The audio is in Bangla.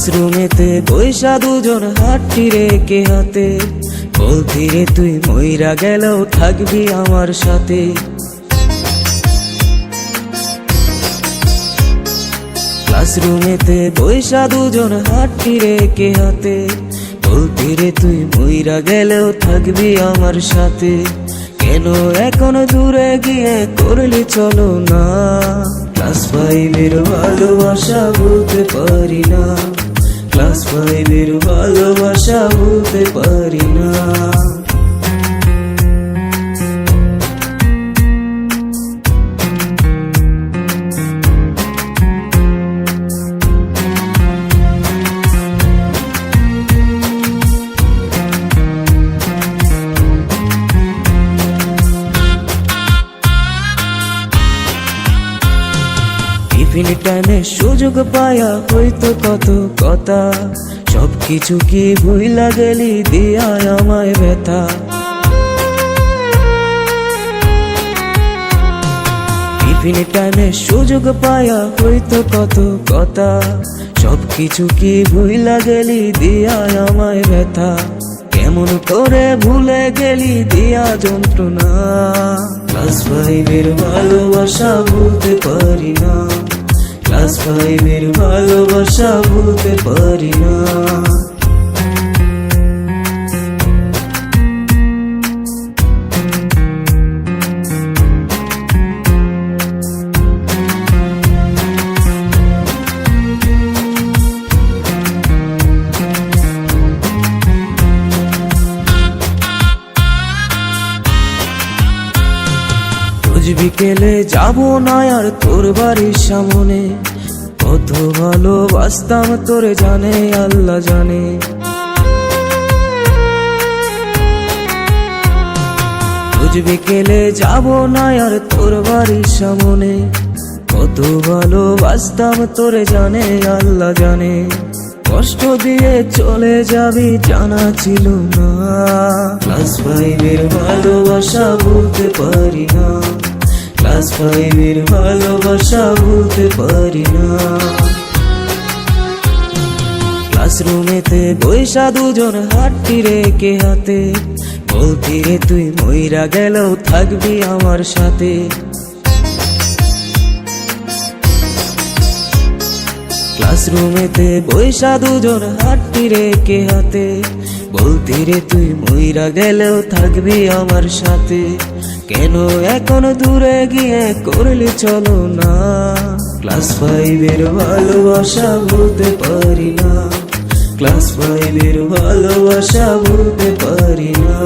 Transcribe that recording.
ক্লাসরুমেতে বইসা দুজন হাতটি রেখে হাতে, বলতি রে তুই মইরা গেলেও থাকবি আমার সাথে। ক্লাসরুমেতে বইসা দুজন হাতটি রেখে হাতে, বলতি রে তুই মইরা গেলেও থাকবি আমার সাথে। কেন এখন দূরে গিয়ে করলি চলো না, ক্লাস ফাইভের ভালোবাসা ভুলতে পারি না, ক্লাস ফাইভের ভালোবাসা ভুলতে পারি না। টিফিন টাইমে সুযোগ পায়া হইতো কত কথা, সবকিছু কি ভুইলা গেলি দিয়া আমায় ব্যথা। টিফিন টাইমে সুযোগ পায়া হইতো কত কথা, সবকিছু কি ভুইলা গেলি দিয়া আমায় ব্যথা। কেমন করে ভুলে গেলি দিয়া যন্ত্রণা, ক্লাস ফাইভের ভালোবাসা ভুলতে পারি না, ক্লাস ফাইভের ভালোবাসা ভুলতে পারি না। বিকেলে যাবো না আর তোর বাড়ির সামনে, কত ভালোবাসতাম তোরে জানে আল্লাহ জানে। রোজ বিকেলে যাবো না আর তোর বাড়ির সামনে, কত ভালোবাসতাম তোরে জানে আল্লাহ জানে। কষ্ট দিয়ে চলে যাবি জানা ছিল না, ক্লাস ফাইভের ভালোবাসা ভুলতে পারি না, ক্লাস ফাইভের ভালোবাসা ভুলতে পারি না। ক্লাসরুমেতে বইসা দুজন হাতটি রেখে হাতে, বলতি রে তুই মইরা গেলেও থাকবি আমার সাথে। ক্লাসরুমেতে বইসা দুজন হাতটি রেখে হাতে, বলতি রে তুই মইরা গেলেও থাকবি আমার সাথে। কেন এখন দূরে গিয়ে করলি চলো না, ক্লাস ফাইভের ভালোবাসা ভুলতে পারি না, ক্লাস ফাইভের ভালোবাসা ভুলতে পারি না।